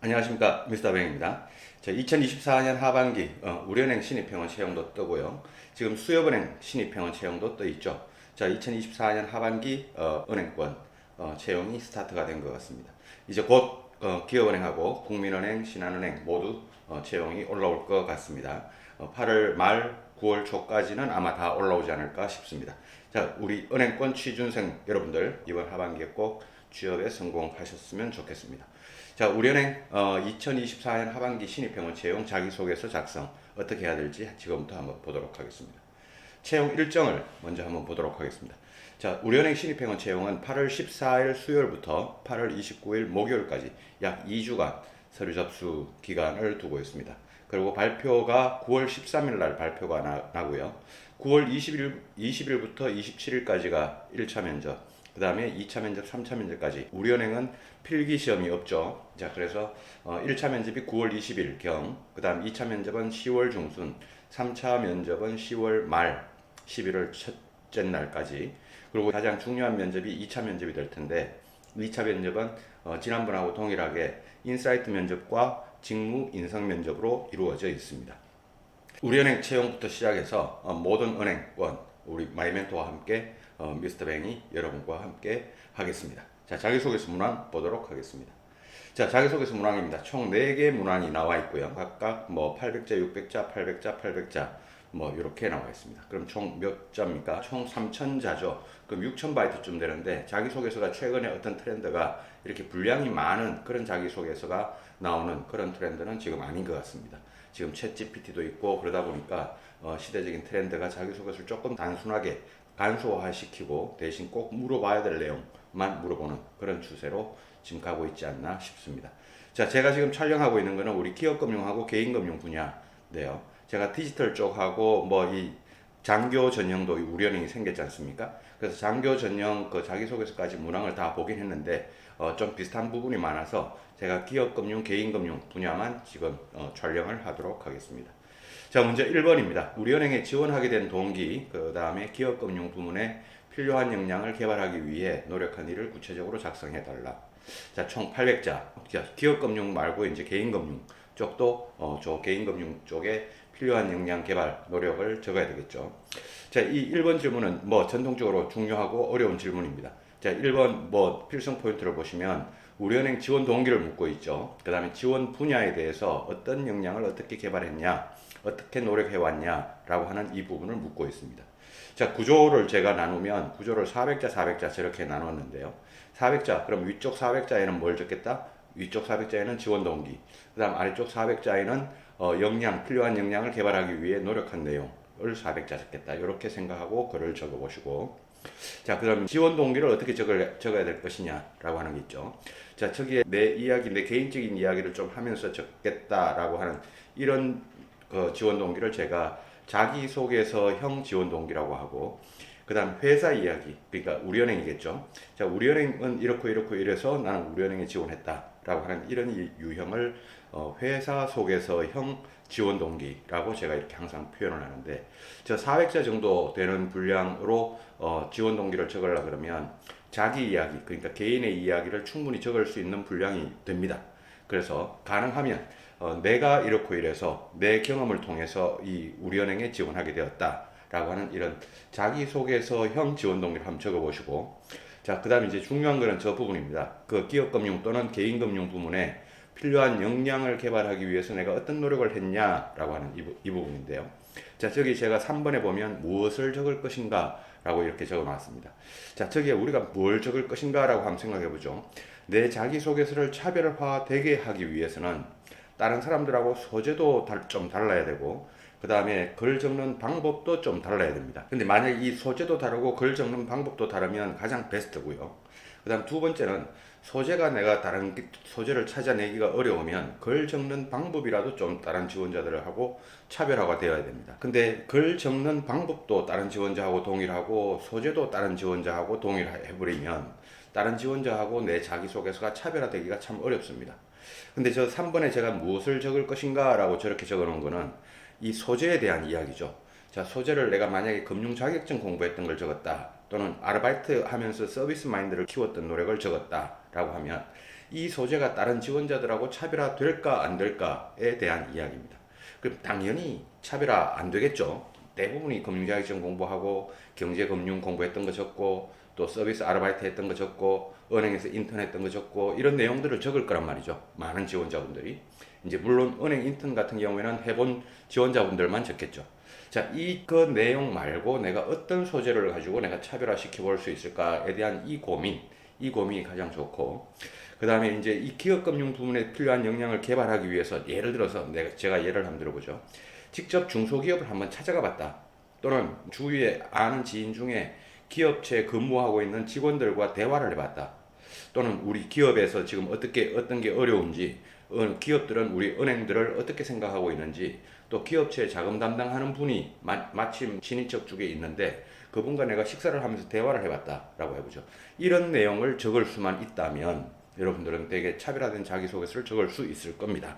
안녕하십니까, 미스터 뱅입니다. 2024년 하반기 우리은행 신입회원 채용도 뜨고요. 지금 수협은행 신입회원 채용도 떠 있죠. 2024년 하반기 은행권 채용이 스타트가 된 것 같습니다. 이제 곧 기업은행하고 국민은행, 신한은행 모두 채용이 올라올 것 같습니다. 8월 말 9월 초까지는 아마 다 올라오지 않을까 싶습니다. 자, 우리 은행권 취준생 여러분들 이번 하반기에 꼭 취업에 성공하셨으면 좋겠습니다. 자, 우리은행 2024년 하반기 신입회원 채용 자기소개서 작성 어떻게 해야 될지 지금부터 한번 보도록 하겠습니다. 채용 일정을 먼저 한번 보도록 하겠습니다. 자, 우리은행 신입회원 채용은 8월 14일 수요일부터 8월 29일 목요일까지 약 2주간 서류 접수 기간을 두고 있습니다. 그리고 발표가 9월 13일 날 발표가 나고요. 9월 20일부터 27일까지가 1차 면접, 그 다음에 2차 면접, 3차 면접까지. 우리은행은 필기 시험이 없죠. 자, 그래서 1차 면접이 9월 20일경, 그 다음 2차 면접은 10월 중순, 3차 면접은 10월 말, 11월 첫째 날까지. 그리고 가장 중요한 면접이 2차 면접이 될 텐데, 2차 면접은 지난번하고 동일하게 인사이트 면접과 직무 인성 면접으로 이루어져 있습니다. 우리은행 채용부터 시작해서 모든 은행권 우리 마이멘토와 함께 미스터 뱅이 여러분과 함께 하겠습니다. 자, 자기소개서 문항 보도록 하겠습니다. 자, 자기소개서 문항입니다. 총 4개 문항이 나와 있고요. 각각 뭐 800자, 600자, 800자, 800자 뭐 이렇게 나와 있습니다. 그럼 총 몇 자입니까? 총 3000자죠. 그럼 6000바이트쯤 되는데 자기소개서가 최근에 어떤 트렌드가 이렇게 분량이 많은 그런 자기소개서가 나오는 그런 트렌드는 지금 아닌 것 같습니다. 지금 챗 GPT도 있고 그러다 보니까 시대적인 트렌드가 자기소개서를 조금 단순하게 간소화시키고 대신 꼭 물어봐야 될 내용만 물어보는 그런 추세로 지금 가고 있지 않나 싶습니다. 자, 제가 지금 촬영하고 있는 거는 우리 기업금융하고 개인금융 분야인데요. 제가 디지털 쪽하고 뭐 이 장교 전형도 우리은행이 생겼지 않습니까? 그래서 장교 전형 그 자기소개서까지 문항을 다 보긴 했는데 좀 비슷한 부분이 많아서 제가 기업금융, 개인금융 분야만 지금 촬영을 하도록 하겠습니다. 자, 문제 1번입니다. 우리은행에 지원하게 된 동기, 그 다음에 기업금융 부문에 필요한 역량을 개발하기 위해 노력한 일을 구체적으로 작성해달라. 자, 총 800자. 자, 기업금융 말고 이제 개인금융 쪽도 저 개인금융 쪽에 필요한 역량 개발 노력을 적어야 되겠죠. 자, 이 1번 질문은 뭐 전통적으로 중요하고 어려운 질문입니다. 자, 1번 뭐 필성 포인트를 보시면 우리은행 지원 동기를 묻고 있죠. 그 다음에 지원 분야에 대해서 어떤 역량을 어떻게 개발했냐, 어떻게 노력해왔냐 라고 하는 이 부분을 묻고 있습니다. 자, 구조를 제가 나누면 구조를 400자, 400자 저렇게 나눴는데요. 400자, 그럼 위쪽 400자에는 뭘 적겠다? 위쪽 400자에는 지원 동기, 그 다음 아래쪽 400자에는 역량, 필요한 역량을 개발하기 위해 노력한 내용을 400자 적겠다. 이렇게 생각하고 글을 적어보시고, 자, 그럼 지원 동기를 어떻게 적어야 될 것이냐라고 하는 게 있죠. 자, 저기에 내 이야기, 내 개인적인 이야기를 좀 하면서 적겠다라고 하는 이런 지원 동기를 제가 자기소개서형 지원 동기라고 하고, 그 다음 회사 이야기, 그러니까 우리은행이겠죠. 자, 우리은행은 이렇고 이렇고 이래서 나는 우리은행에 지원했다라고 하는 이런 유형을 회사 소개서형 지원 동기라고 제가 이렇게 항상 표현을 하는데, 저 400자 정도 되는 분량으로 지원 동기를 적으려 그러면 자기 이야기, 그러니까 개인의 이야기를 충분히 적을 수 있는 분량이 됩니다. 그래서 가능하면 내가 이렇고 이래서 내 경험을 통해서 이 우리은행에 지원하게 되었다 라고 하는 이런 자기소개서형 지원 동기를 한번 적어보시고, 자, 그 다음에 이제 중요한 거는 저 부분입니다. 그 기업금융 또는 개인금융 부문에 필요한 역량을 개발하기 위해서 내가 어떤 노력을 했냐라고 하는 이 부분인데요. 자, 저기 제가 3번에 보면 무엇을 적을 것인가 라고 이렇게 적어놨습니다. 자, 저기에 우리가 뭘 적을 것인가 라고 한번 생각해보죠. 내 자기소개서를 차별화되게 하기 위해서는 다른 사람들하고 소재도 좀 달라야 되고, 그 다음에 글 적는 방법도 좀 달라야 됩니다. 근데 만약에 이 소재도 다르고 글 적는 방법도 다르면 가장 베스트고요. 그 다음 두 번째는 소재가 내가 다른 소재를 찾아내기가 어려우면 글 적는 방법이라도 좀 다른 지원자들하고 차별화가 되어야 됩니다. 근데 글 적는 방법도 다른 지원자하고 동일하고 소재도 다른 지원자하고 동일해버리면 다른 지원자하고 내 자기소개서가 차별화되기가 참 어렵습니다. 근데 저 3번에 제가 무엇을 적을 것인가 라고 저렇게 적어 놓은 거는 이 소재에 대한 이야기죠. 자, 소재를 내가 만약에 금융 자격증 공부했던 걸 적었다, 또는 아르바이트 하면서 서비스 마인드를 키웠던 노력을 적었다 라고 하면 이 소재가 다른 지원자들하고 차별화될까 안 될까에 대한 이야기입니다. 그럼 당연히 차별화 안 되겠죠. 대부분이 금융자격증 공부하고 경제금융 공부했던 거 적고 또 서비스 아르바이트 했던 거 적고 은행에서 인턴 했던 거 적고 이런 내용들을 적을 거란 말이죠. 많은 지원자분들이. 이제 물론 은행 인턴 같은 경우에는 해본 지원자분들만 적겠죠. 자, 그 내용 말고 내가 어떤 소재를 가지고 내가 차별화 시켜볼 수 있을까에 대한 이 고민이 가장 좋고, 그 다음에 이제 이 기업금융 부분에 필요한 역량을 개발하기 위해서 예를 들어서 제가 예를 한번 들어보죠. 직접 중소기업을 한번 찾아가 봤다. 또는 주위에 아는 지인 중에 기업체에 근무하고 있는 직원들과 대화를 해봤다. 또는 우리 기업에서 지금 어떤 게 어려운지, 기업들은 우리 은행들을 어떻게 생각하고 있는지, 또 기업체 자금 담당하는 분이 마침 친인척 쪽에 있는데 그분과 내가 식사를 하면서 대화를 해봤다라고 해보죠. 이런 내용을 적을 수만 있다면 여러분들은 되게 차별화된 자기소개서를 적을 수 있을 겁니다.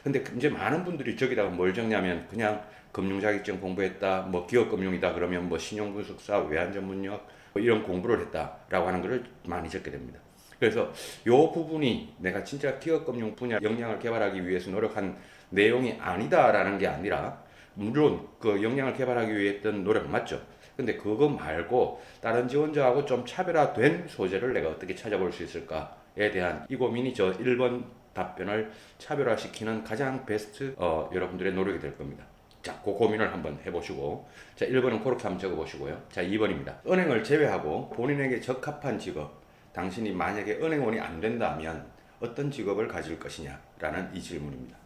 근데 이제 많은 분들이 저기다가 뭘 적냐면 그냥 금융자격증 공부했다, 뭐 기업금융이다 그러면 뭐 신용분석사, 외환전문역 뭐 이런 공부를 했다라고 하는 것을 많이 적게 됩니다. 그래서 요 부분이 내가 진짜 기업금융 분야 역량을 개발하기 위해서 노력한 내용이 아니다라는 게 아니라, 물론 그 역량을 개발하기 위해 했던 노력 맞죠. 근데 그거 말고 다른 지원자하고 좀 차별화된 소재를 내가 어떻게 찾아볼 수 있을까에 대한 이 고민이 저 1번 답변을 차별화시키는 가장 베스트 여러분들의 노력이 될 겁니다. 자, 그 고민을 한번 해보시고, 자, 1번은 그렇게 한번 적어보시고요. 자, 2번입니다. 은행을 제외하고 본인에게 적합한 직업, 당신이 만약에 은행원이 안 된다면 어떤 직업을 가질 것이냐라는 이 질문입니다.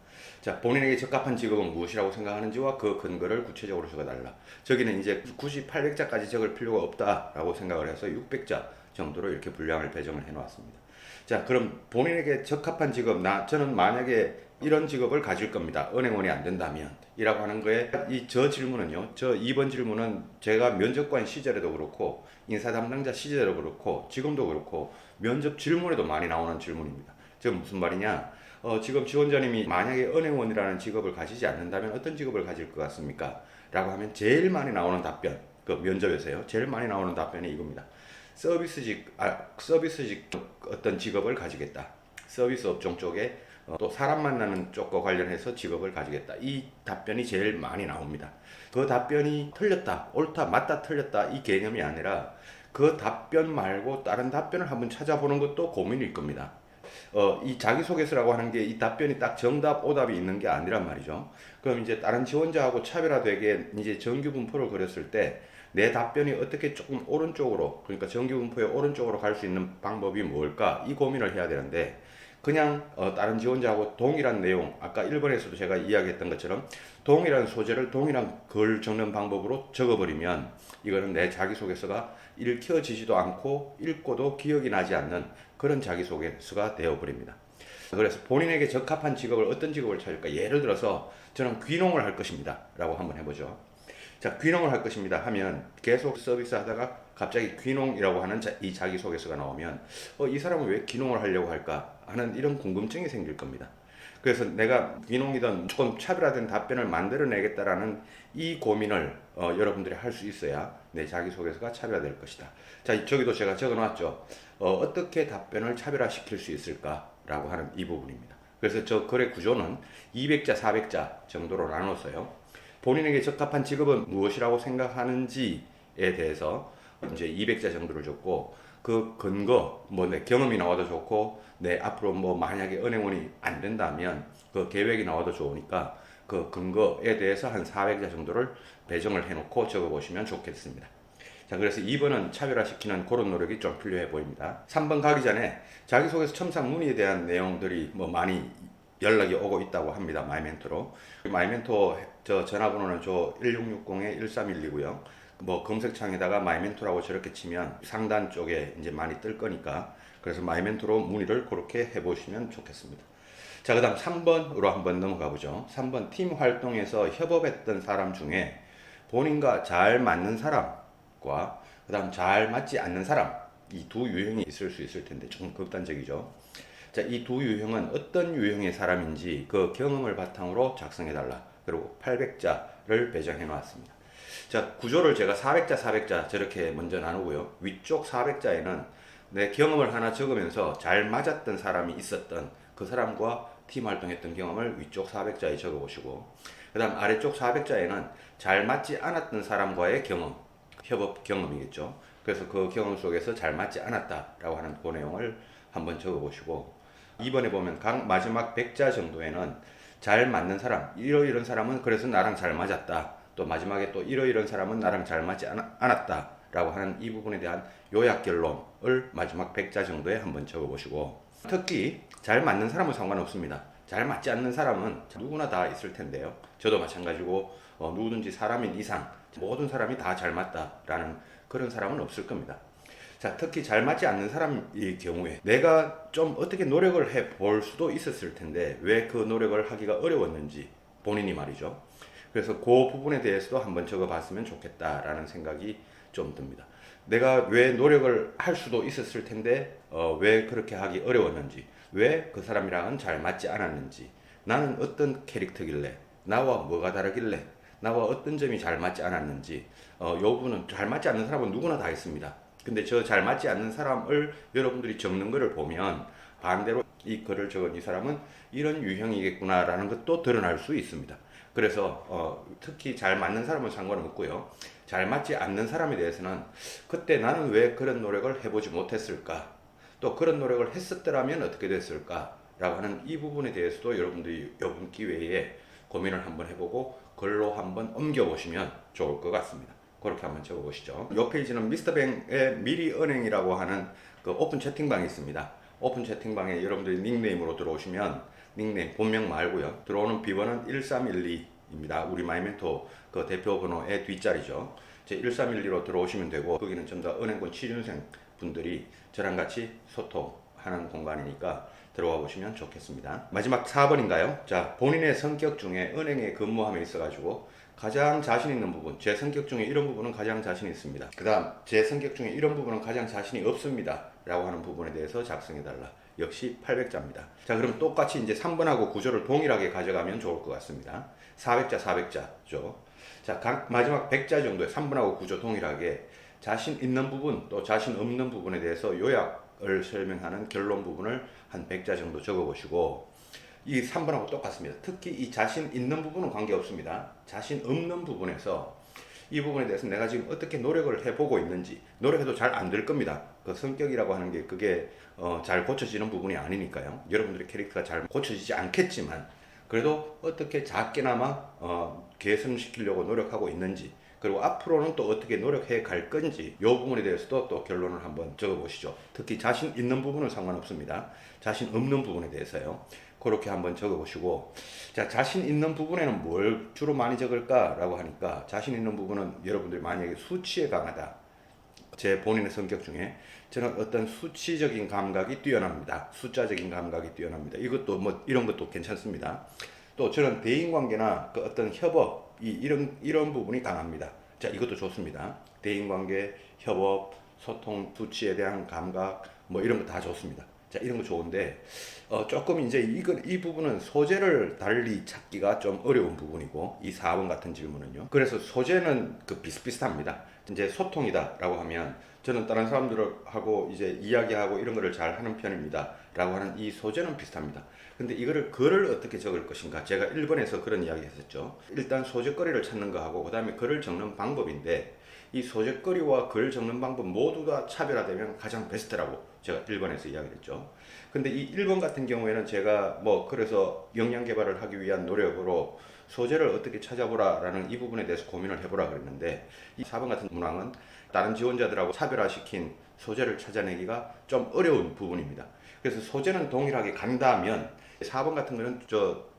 자, 본인에게 적합한 직업은 무엇이라고 생각하는지와 그 근거를 구체적으로 적어달라. 저기는 이제 굳이 800자까지 적을 필요가 없다라고 생각을 해서 600자 정도로 이렇게 분량을 배정을 해놓았습니다. 자, 그럼 본인에게 적합한 직업, 저는 만약에 이런 직업을 가질 겁니다. 은행원이 안 된다면 이라고 하는 거에 저 질문은요, 저 2번 질문은 제가 면접관 시절에도 그렇고 인사 담당자 시절에도 그렇고 지금도 그렇고 면접 질문에도 많이 나오는 질문입니다. 지금 무슨 말이냐, 지금 지원자님이 만약에 은행원이라는 직업을 가지지 않는다면 어떤 직업을 가질 것 같습니까? 라고 하면 제일 많이 나오는 답변, 그 면접에서요, 제일 많이 나오는 답변이 이겁니다. 서비스직 어떤 직업을 가지겠다. 서비스 업종 쪽에 또 사람 만나는 쪽과 관련해서 직업을 가지겠다. 이 답변이 제일 많이 나옵니다. 그 답변이 틀렸다, 옳다, 맞다, 틀렸다 이 개념이 아니라 그 답변 말고 다른 답변을 한번 찾아보는 것도 고민일 겁니다. 이 자기소개서라고 하는 게 이 답변이 딱 정답, 오답이 있는 게 아니란 말이죠. 그럼 이제 다른 지원자하고 차별화되게 이제 정규 분포를 그렸을 때 내 답변이 어떻게 조금 오른쪽으로, 그러니까 정규 분포의 오른쪽으로 갈 수 있는 방법이 뭘까? 이 고민을 해야 되는데, 그냥 다른 지원자하고 동일한 내용, 아까 1번에서도 제가 이야기했던 것처럼 동일한 소재를 동일한 글 적는 방법으로 적어버리면 이거는 내 자기소개서가 읽혀지지도 않고 읽고도 기억이 나지 않는 그런 자기소개서가 되어버립니다. 그래서 본인에게 적합한 직업을, 어떤 직업을 찾을까? 예를 들어서 저는 귀농을 할 것입니다 라고 한번 해보죠. 자, 귀농을 할 것입니다 하면 계속 서비스 하다가 갑자기 귀농이라고 하는 이 자기소개서가 나오면 이 사람은 왜 귀농을 하려고 할까 하는 이런 궁금증이 생길 겁니다. 그래서 내가 귀농이든 조금 차별화된 답변을 만들어내겠다라는 이 고민을 여러분들이 할 수 있어야 내 자기소개서가 차별화될 것이다. 자, 저기도 제가 적어놨죠. 어떻게 답변을 차별화시킬 수 있을까라고 하는 이 부분입니다. 그래서 저 글의 구조는 200자, 400자 정도로 나눴어요. 본인에게 적합한 직업은 무엇이라고 생각하는지에 대해서 이제 200자 정도를 줬고, 그 근거, 뭐 내 경험이 나와도 좋고, 내 앞으로 뭐 만약에 은행원이 안 된다면 그 계획이 나와도 좋으니까 그 근거에 대해서 한 400자 정도를 배정을 해놓고 적어보시면 좋겠습니다. 자, 그래서 2번은 차별화시키는 그런 노력이 좀 필요해 보입니다. 3번 가기 전에 자기소개서 첨삭 문의에 대한 내용들이 뭐 많이 연락이 오고 있다고 합니다. 마이멘토로. 마이멘토 저 전화번호는 저 1660-1312고요. 뭐 검색창에다가 마이멘토라고 저렇게 치면 상단 쪽에 이제 많이 뜰 거니까, 그래서 마이멘토로 문의를 그렇게 해보시면 좋겠습니다. 자, 그 다음 3번으로 한번 넘어가 보죠. 3번 팀 활동에서 협업했던 사람 중에 본인과 잘 맞는 사람과 그 다음 잘 맞지 않는 사람, 이 두 유형이 있을 수 있을 텐데 조금 극단적이죠. 자, 이 두 유형은 어떤 유형의 사람인지 그 경험을 바탕으로 작성해달라. 그리고 800자를 배정해 놨습니다. 자, 구조를 제가 400자, 400자 저렇게 먼저 나누고요. 위쪽 400자에는 내 경험을 하나 적으면서 잘 맞았던 사람이 있었던 그 사람과 팀 활동했던 경험을 위쪽 400자에 적어보시고, 그 다음 아래쪽 400자에는 잘 맞지 않았던 사람과의 경험, 협업 경험이겠죠. 그래서 그 경험 속에서 잘 맞지 않았다라고 하는 그 내용을 한번 적어보시고, 이번에 보면 각 마지막 100자 정도에는 잘 맞는 사람, 이런 사람은 그래서 나랑 잘 맞았다, 또 마지막에 또 이런 사람은 나랑 잘 맞지 않았다 라고 하는 이 부분에 대한 요약 결론을 마지막 100자 정도에 한번 적어보시고, 특히 잘 맞는 사람은 상관없습니다. 잘 맞지 않는 사람은 누구나 다 있을 텐데요. 저도 마찬가지고 누구든지 사람인 이상 모든 사람이 다 잘 맞다라는 그런 사람은 없을 겁니다. 자, 특히 잘 맞지 않는 사람의 경우에 내가 좀 어떻게 노력을 해 볼 수도 있었을 텐데 왜 그 노력을 하기가 어려웠는지, 본인이 말이죠. 그래서 그 부분에 대해서도 한번 적어봤으면 좋겠다라는 생각이 좀 듭니다. 내가 왜 노력을 할 수도 있었을 텐데 왜 그렇게 하기 어려웠는지, 왜 그 사람이랑은 잘 맞지 않았는지, 나는 어떤 캐릭터길래, 나와 뭐가 다르길래, 나와 어떤 점이 잘 맞지 않았는지, 요 부분은 잘 맞지 않는 사람은 누구나 다 있습니다. 근데 저 잘 맞지 않는 사람을 여러분들이 적는 거를 보면 반대로 이 글을 적은 이 사람은 이런 유형이겠구나라는 것도 드러날 수 있습니다. 그래서 특히 잘 맞는 사람은 상관없고요. 잘 맞지 않는 사람에 대해서는 그때 나는 왜 그런 노력을 해보지 못했을까? 또 그런 노력을 했었더라면 어떻게 됐을까? 라고 하는 이 부분에 대해서도 여러분들이 이번 기회에 고민을 한번 해보고 글로 한번 옮겨보시면 좋을 것 같습니다. 그렇게 한번 적어보시죠. 이 페이지는 미스터뱅의 미리은행이라고 하는 그 오픈 채팅방이 있습니다. 오픈 채팅방에 여러분들이 닉네임으로 들어오시면, 닉네임 본명 말고요, 들어오는 비번은 1312입니다. 우리 마이멘토 그 대표 번호의 뒷자리죠. 제 1312로 들어오시면 되고, 거기는 전부 다 은행권 취준생 분들이 저랑 같이 소통하는 공간이니까 들어와 보시면 좋겠습니다. 마지막 4번인가요? 자, 본인의 성격 중에 은행에 근무함에 있어가지고 가장 자신 있는 부분, 제 성격 중에 이런 부분은 가장 자신 있습니다. 그 다음, 제 성격 중에 이런 부분은 가장 자신이 없습니다 라고 하는 부분에 대해서 작성해달라. 역시 800자입니다. 자, 그럼 똑같이 이제 3번하고 구조를 동일하게 가져가면 좋을 것 같습니다. 400자, 400자죠. 자, 각 마지막 100자 정도의 3번하고 구조 동일하게 자신 있는 부분, 또 자신 없는 부분에 대해서 요약을 설명하는 결론 부분을 한 100자 정도 적어보시고, 이 3번하고 똑같습니다. 특히 이 자신 있는 부분은 관계없습니다. 자신 없는 부분에서 이 부분에 대해서 내가 지금 어떻게 노력을 해보고 있는지, 노력해도 잘 안 될 겁니다. 그 성격이라고 하는 게 그게 잘 고쳐지는 부분이 아니니까요. 여러분들의 캐릭터가 잘 고쳐지지 않겠지만 그래도 어떻게 작게나마 개선시키려고 노력하고 있는지, 그리고 앞으로는 또 어떻게 노력해 갈 건지, 이 부분에 대해서도 또 결론을 한번 적어보시죠. 특히 자신 있는 부분은 상관없습니다. 자신 없는 부분에 대해서요. 그렇게 한번 적어보시고, 자, 자신 있는 부분에는 뭘 주로 많이 적을까라고 하니까, 자신 있는 부분은 여러분들이 만약에 수치에 강하다, 제 본인의 성격 중에 저는 어떤 수치적인 감각이 뛰어납니다. 숫자적인 감각이 뛰어납니다. 이것도 뭐 이런 것도 괜찮습니다. 또 저는 대인관계나 그 어떤 협업, 이런 부분이 강합니다. 자, 이것도 좋습니다. 대인관계, 협업, 소통, 수치에 대한 감각, 뭐 이런 거 다 좋습니다. 자, 이런 거 좋은데 조금 이제 이 부분은 소재를 달리 찾기가 좀 어려운 부분이고, 이 4번 같은 질문은요. 그래서 소재는 그 비슷비슷합니다. 이제 소통이다라고 하면 저는 다른 사람들하고 이제 이야기하고 이런 거를 잘 하는 편입니다라고 하는 이 소재는 비슷합니다. 근데 이거를 글을 어떻게 적을 것인가, 제가 1번에서 그런 이야기 했었죠. 일단 소재거리를 찾는 거하고 그 다음에 글을 적는 방법인데, 이 소재거리와 글 적는 방법 모두 다 차별화되면 가장 베스트라고 제가 1번에서 이야기를 했죠. 근데 이 1번 같은 경우에는 제가 뭐 그래서 역량 개발을 하기 위한 노력으로 소재를 어떻게 찾아보라라는 이 부분에 대해서 고민을 해보라 그랬는데, 이 4번 같은 문항은 다른 지원자들하고 차별화시킨 소재를 찾아내기가 좀 어려운 부분입니다. 그래서 소재는 동일하게 간다면, 4번 같은 거는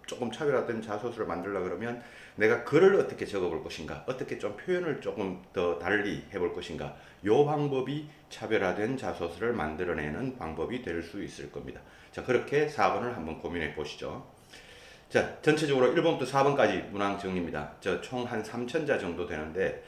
조금 차별화된 자소서를 만들려 그러면 내가 글을 어떻게 적어볼 것인가, 어떻게 좀 표현을 조금 더 달리 해볼 것인가, 요 방법이 차별화된 자소서를 만들어내는 방법이 될 수 있을 겁니다. 자, 그렇게 4번을 한번 고민해 보시죠. 자, 전체적으로 1번부터 4번까지 문항 정리입니다. 총 한 3,000자 정도 되는데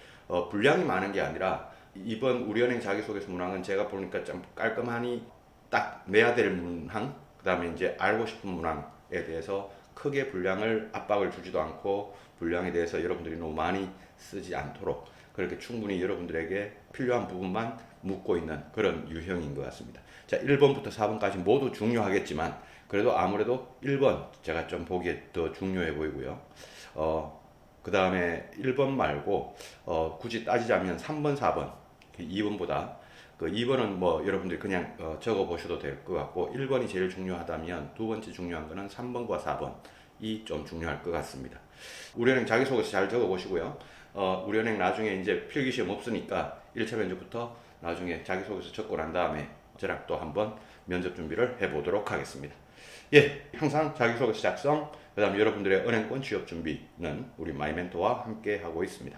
분량이 많은 게 아니라, 이번 우리은행 자기소개서 문항은 제가 보니까 좀 깔끔하니 딱 내야 될 문항, 그 다음에 이제 알고 싶은 문항에 대해서 크게 분량을 압박을 주지도 않고 분량에 대해서 여러분들이 너무 많이 쓰지 않도록, 그렇게 충분히 여러분들에게 필요한 부분만 묻고 있는 그런 유형인 것 같습니다. 자, 1번부터 4번까지 모두 중요하겠지만 그래도 아무래도 1번 제가 좀 보기에 더 중요해 보이고요. 그 다음에 1번 말고 굳이 따지자면 3번, 4번, 2번보다 그 2번은 뭐 여러분들이 그냥 적어 보셔도 될 것 같고 1번이 제일 중요하다면 두 번째 중요한 거는 3번과 4번이 좀 중요할 것 같습니다. 우려행 자기소개서 잘 적어 보시고요. 우려행 나중에 이제 필기시험 없으니까 1차 면접부터 나중에 자기소개서 적고 난 다음에 저랑 또 한번 면접 준비를 해보도록 하겠습니다. 예, 항상 자기소개서 작성, 그 다음 여러분들의 은행권 취업 준비는 우리 마이멘토와 함께 하고 있습니다.